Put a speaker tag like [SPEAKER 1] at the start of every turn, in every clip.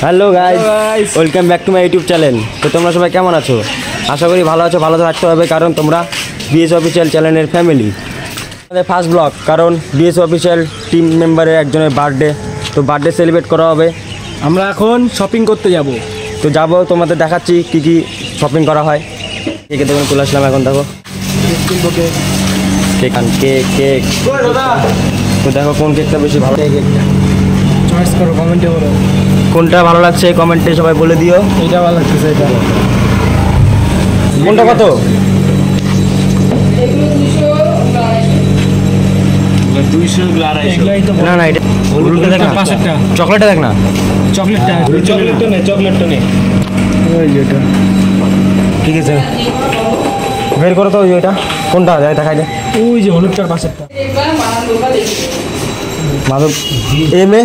[SPEAKER 1] Hello guys, welcome back to my YouTube channel. তো তোমরা সবাই কেমন আছো? আশা করি ভালো আছো। ভালো থাকতে হবে, কারণ তোমরা বিএস অফিসিয়াল চ্যানেলের ফ্যামিলি। আমাদের ফার্স্ট ব্লগ, কারণ বিএস অফিসিয়াল টিম মেম্বারের একজনের বার্থডে, তো বার্থডে সেলিব্রেট করা হবে।
[SPEAKER 2] আমরা এখন শপিং করতে যাব।
[SPEAKER 1] তো যাবো, তোমাদের দেখাচ্ছি কী কী শপিং করা হয়। কেকের দোকানে চলে আসলাম। এখন দেখো কেক কেক তো দেখো কোন কেকটা বেশি ভালো,
[SPEAKER 2] চয়েস করো, কমেন্টে বলো
[SPEAKER 1] কোনটা ভালো লাগছে, কমেন্টে সবাই বলে দিও।
[SPEAKER 2] এইটা ভালো লাগতেছে। এটা
[SPEAKER 1] কোনটা কত?
[SPEAKER 2] 200
[SPEAKER 1] না না, এটা হলুদটা দেখ না,
[SPEAKER 2] পাশেরটা
[SPEAKER 1] চকলেটটা দেখ না,
[SPEAKER 2] চকলেটটা নেই। ওই যেটা
[SPEAKER 1] ঠিক আছে, বের করো তো ওইটা কোনটা দেখাই দে।
[SPEAKER 2] ওই যে হলুদটার পাশেরটা।
[SPEAKER 1] মাধব এম এ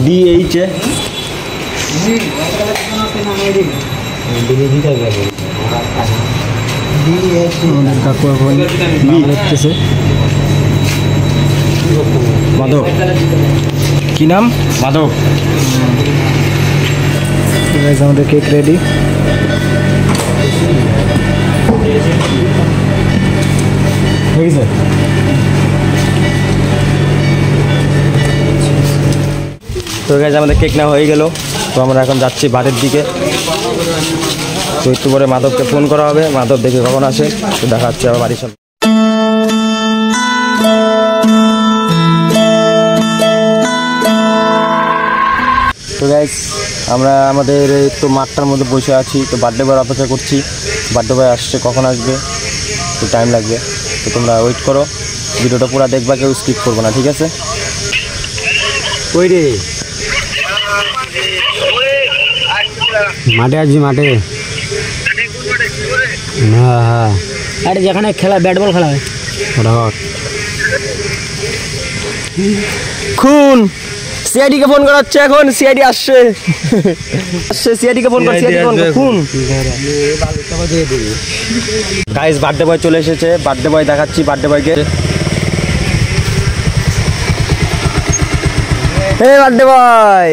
[SPEAKER 1] DH এ
[SPEAKER 2] কাকু এখন লিখতেছে।
[SPEAKER 1] মাধব, কি নাম? মাধব।
[SPEAKER 2] আমাদের কেক রেডি।
[SPEAKER 1] ঠিক আছে, তো গাইস আমাদের কেক না হয়ে গেল। তো আমরা এখন যাচ্ছি বাড়ির দিকে। তো একটু পরে মাধবকে ফোন করা হবে, মাধব দেখে কখন আসে, তো দেখাচ্ছি আবার বাড়ির সামনে। তো গাইস আমরা আমাদের একটু মাঠটার মধ্যে বসে আছি, তো বার্থডে বয় অপেক্ষা করছি। বার্থডে বয় আসছে, কখন আসবে, তো টাইম লাগবে। তো তোমরা ওয়েট করো, ভিডিওটা পুরো দেখবা, কেউ স্কিপ করবো না, ঠিক আছে? ওই রে
[SPEAKER 2] মাঠে আসছি, মাঠে। হ্যাঁ হ্যাঁ, আরে যেখানে খেলা, ব্যাট বল খেলা হয়।
[SPEAKER 1] খুন সিআইডি কে ফোন করা হচ্ছে এখন। সিআইডি আসছে, সিআইডি কে ফোন কর, সিআইডি ফোন কর। খুন গাইস, বার্থডে বয় চলে এসেছে। বার্থডে বয় দেখাচ্ছি, বার্থডে বয়কে। হে বার্থডে বয়,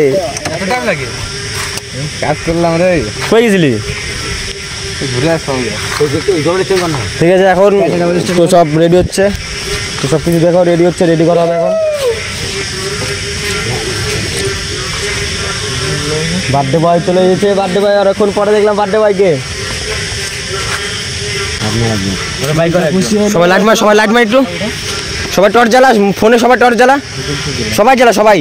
[SPEAKER 2] এত টাইম লাগে? কাজ করলাম রে।
[SPEAKER 1] কই গেছিলি?
[SPEAKER 2] ঘুরে আসলাম।
[SPEAKER 1] ঠিক আছে, এখন তো সব রেডি হচ্ছে, তো সব কিছু দেখো রেডি হচ্ছে, রেডি করা হবে এখন। বার্থডে বয় চলে এসেছে। বার্থডে বয় আর এখন পরে দেখলাম বার্থডে বয়কে। সবাই লাইট মার, সবাই লাইট মার একটু, সবাই টর্চ জ্বালা ফোনে, সবাই টর্চ জ্বালা, সবাই জ্বালা, সবাই।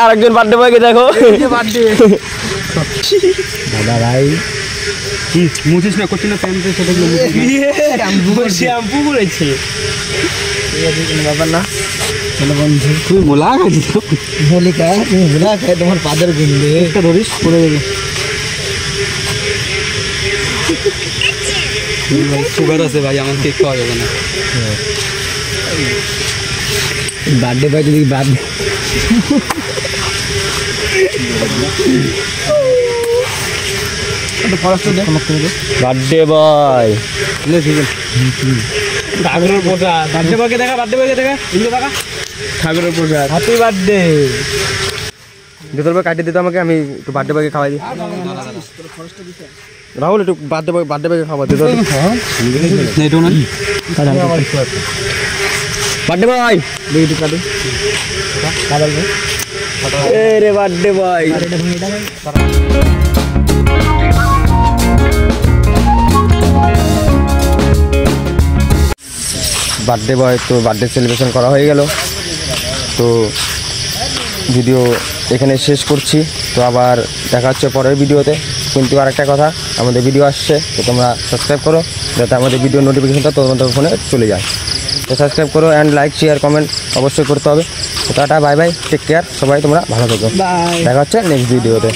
[SPEAKER 1] আরেকজন বার্থডে বয়কে দেখো।
[SPEAKER 2] দাদা ভাই কি মুছিস না, করছিস না প্যান্টে, সেটা শ্যাম্পু করেছে ব্যাপার না। তুমি বলা বলি খায়, তুমি বলা খায়, তোমার পাদের গুনবে একটা ধরিস পড়ে যাবে। সুগার আছে ভাই, আমার কেক খাওয়া যাবে না। বার্থডে বয় যদি বার্থডে
[SPEAKER 1] বার্থডে বয়
[SPEAKER 2] ঠাকুরের প্রসাদ। বার্থডে বয়কে দেখা, বার্থডে বয়কে দেখা, ইন্দু দেখা, ঠাকুরের প্রসাদ। Happy birthday.
[SPEAKER 1] ভেতর কাটিয়ে দিতে আমাকে, আমি একটু বার্থডে বয়কে খাওয়াই দিই। রাহুল একটু বার্থডে বয়কে খাওয়া দিতে। বার্থডে বয় একটু কাটি। রে বার্থডে বয়। বার্থডে বয় তো বার্থডে সেলিব্রেশন করা হয়ে গেল। তো ভিডিও এখানে শেষ করছি। তো আবার দেখা হচ্ছে পরের ভিডিওতে। কিন্তু আরেকটা কথা, আমাদের ভিডিও আসছে, তো তোমরা সাবস্ক্রাইব করো যাতে আমাদের ভিডিও নোটিফিকেশনটা তোমাদের ফোনে চলে যায়। তো সাবস্ক্রাইব করো অ্যান্ড লাইক শেয়ার কমেন্ট অবশ্যই করতে হবে। তো ta-ta bye bye, take care, সবাই তোমরা ভালো থেকো। দেখা হচ্ছে নেক্সট ভিডিওতে।